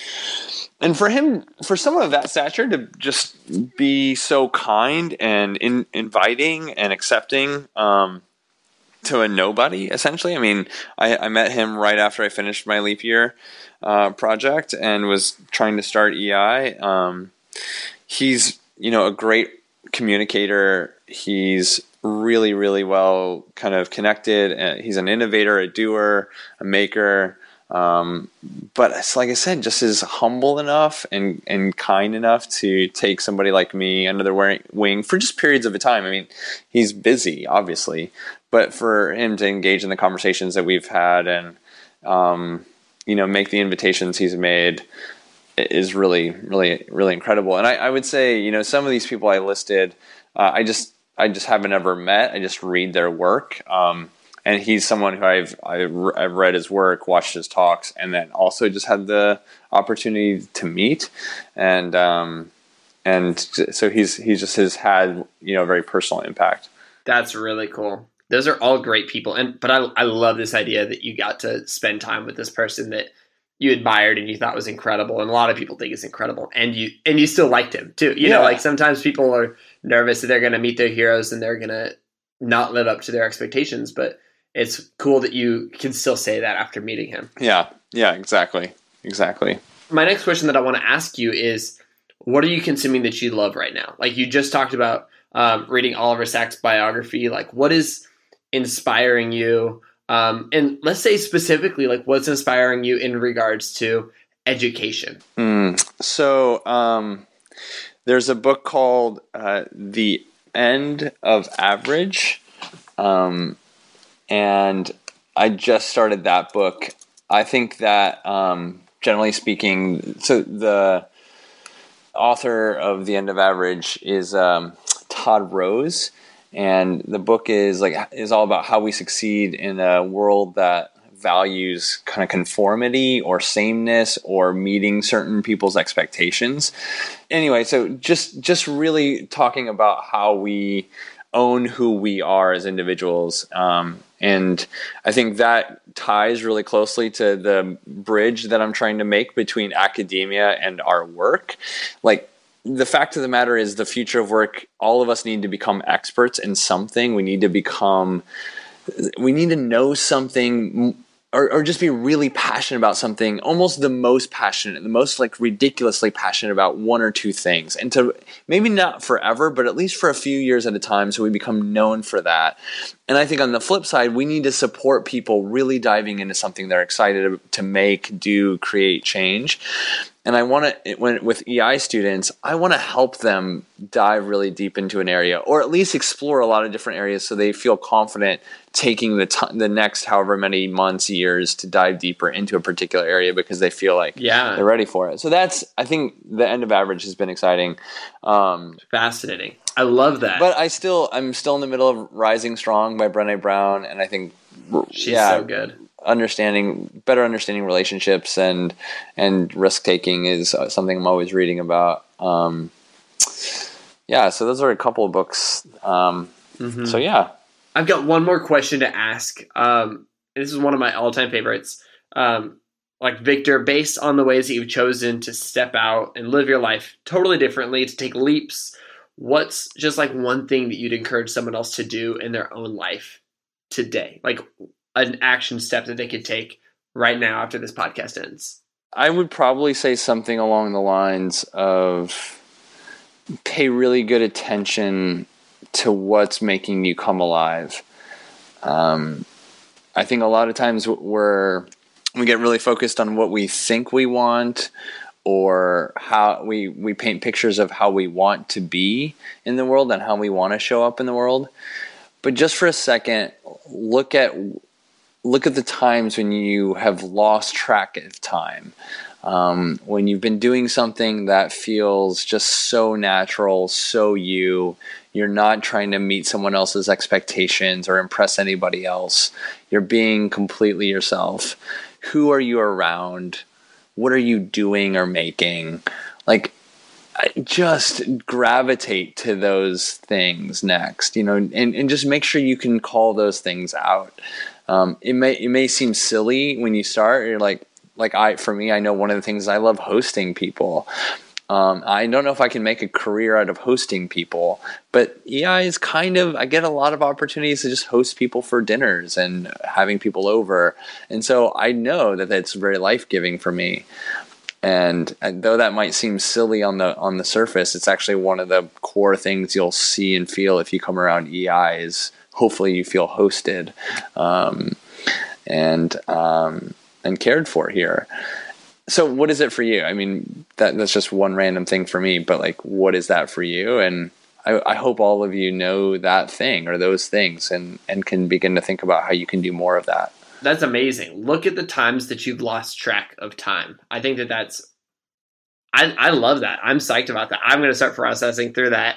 And for someone of that stature to just be so kind and inviting and accepting to a nobody, essentially. I mean, I met him right after I finished my leap year project and was trying to start EI. He's, a great communicator. He's really, really well kind of connected. He's an innovator, a doer, a maker. But it's, like I said, just is humble enough and kind enough to take somebody like me under their wing for just periods of a time. I mean, he's busy, obviously, but for him to engage in the conversations that we've had and, make the invitations he's made is really, really, really incredible. And I would say, some of these people I listed, I just haven't ever met. I just read their work. And he's someone who I've read his work, watched his talks, and then also just had the opportunity to meet, and so he's just has had a very personal impact. That's really cool. Those are all great people, but I love this idea that you got to spend time with this person that you admired and you thought was incredible, and a lot of people think is incredible, and you still liked him too. You know, like sometimes people are nervous that they're going to meet their heroes and they're going to not live up to their expectations, but it's cool that you can still say that after meeting him. Yeah, exactly. My next question that I want to ask you is, what are you consuming that you love right now? Like you just talked about reading Oliver Sacks' biography. Like what is inspiring you? And let's say specifically, like what's inspiring you in regards to education? So there's a book called The End of Average. And I just started that book. I think that, generally speaking, so the author of The End of Average is Todd Rose, and the book is all about how we succeed in a world that values kind of conformity or sameness or meeting certain people's expectations. Anyway, so just really talking about how we own who we are as individuals. And I think that ties really closely to the bridge that I'm trying to make between academia and our work. Like the fact of the matter is the future of work, all of us need to become experts in something. We need to know something or just be really passionate about something, almost the most passionate, the most ridiculously passionate about one or two things. And to maybe not forever, but at least for a few years at a time so we become known for that. And I think on the flip side, we need to support people really diving into something they're excited to make, do, create, change. And I want to, with EI students, I want to help them dive really deep into an area, or at least explore a lot of different areas so they feel confident taking the next however many months, years to dive deeper into a particular area because they feel like they're ready for it. So I think the end of average has been exciting. Fascinating. I love that. But I'm still in the middle of Rising Strong by Brené Brown, and I think she's so good. Better understanding relationships and risk taking is something I'm always reading about. So those are a couple of books. So yeah, I've got one more question to ask. This is one of my all-time favorites. Like Victor, based on the ways that you've chosen to step out and live your life totally differently, to take leaps, what's just like one thing that you'd encourage someone else to do in their own life today? Like an action step that they could take right now after this podcast ends? I would probably say something along the lines of pay really good attention to what's making you come alive. I think a lot of times we get really focused on what we think we want, or how we paint pictures of how we want to be in the world and how we want to show up in the world. But just for a second, look at the times when you have lost track of time, when you've been doing something that feels just so natural, so you're not trying to meet someone else's expectations or impress anybody else. You're being completely yourself. Who are you around? What are you doing or making? Like, just gravitate to those things next, and just make sure you can call those things out. It may seem silly when you start. You're like for me, I know one of the things I love hosting people. I don't know if I can make a career out of hosting people, but EI is I get a lot of opportunities to just host people for dinners and having people over. And so I know that that's very life-giving for me. And though that might seem silly on the surface, it's actually one of the core things you'll see and feel if you come around EI is hopefully you feel hosted and cared for here. So what is it for you? I mean, that's just one random thing for me, but like, what is that for you? And I hope all of you know that thing or those things and can begin to think about how you can do more of that. That's amazing. Look at the times that you've lost track of time. I think I love that. I'm psyched about that. I'm going to start processing through that.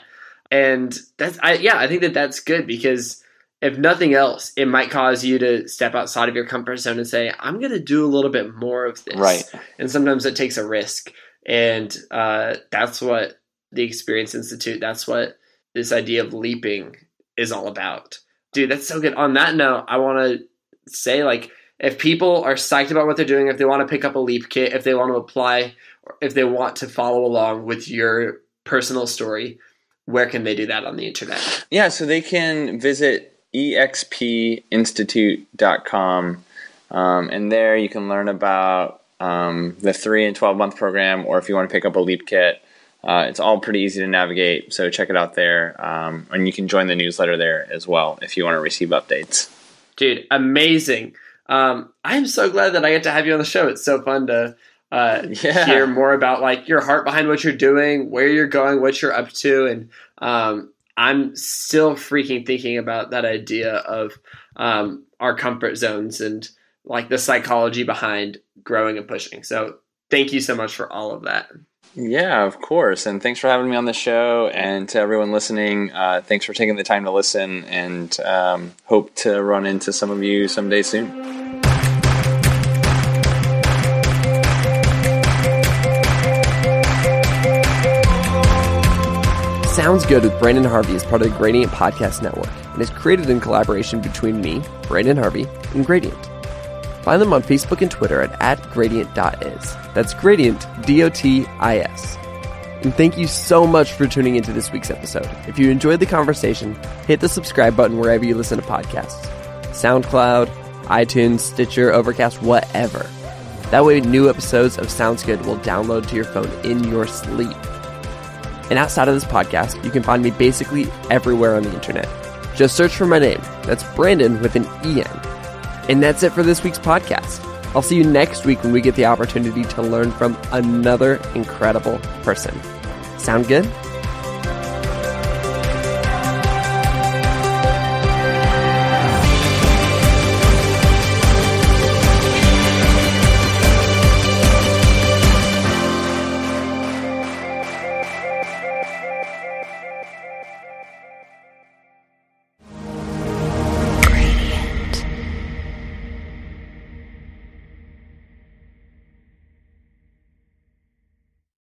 And I think that's good, because if nothing else, it might cause you to step outside of your comfort zone and say, I'm going to do a little bit more of this. Right. And sometimes it takes a risk. And that's what the Experience Institute, that's what this idea of leaping is all about. Dude, that's so good. On that note, I want to say, like, if people are psyched about what they're doing, if they want to pick up a leap kit, if they want to apply, or if they want to follow along with your personal story, where can they do that on the internet? Yeah, so they can visit expinstitute.com, and there you can learn about the 3 and 12 month program, or if you want to pick up a leap kit, it's all pretty easy to navigate, so check it out there, and you can join the newsletter there as well if you want to receive updates. Dude, amazing. I'm so glad that I get to have you on the show. It's so fun to hear more about like your heart behind what you're doing, where you're going, what you're up to, and I'm still freaking thinking about that idea of our comfort zones and like the psychology behind growing and pushing. So thank you so much for all of that. Yeah, of course. And thanks for having me on the show. And to everyone listening, thanks for taking the time to listen, and hope to run into some of you someday soon. Sounds Good with Brandon Harvey is part of the Gradient Podcast Network and is created in collaboration between me, Brandon Harvey, and Gradient. Find them on Facebook and Twitter at @gradient.is. That's Gradient, DOTIS. And thank you so much for tuning into this week's episode. If you enjoyed the conversation, hit the subscribe button wherever you listen to podcasts. SoundCloud, iTunes, Stitcher, Overcast, whatever. That way new episodes of Sounds Good will download to your phone in your sleep. And outside of this podcast, you can find me basically everywhere on the internet. Just search for my name. That's Brandon with an E-N. And that's it for this week's podcast. I'll see you next week when we get the opportunity to learn from another incredible person. Sound good?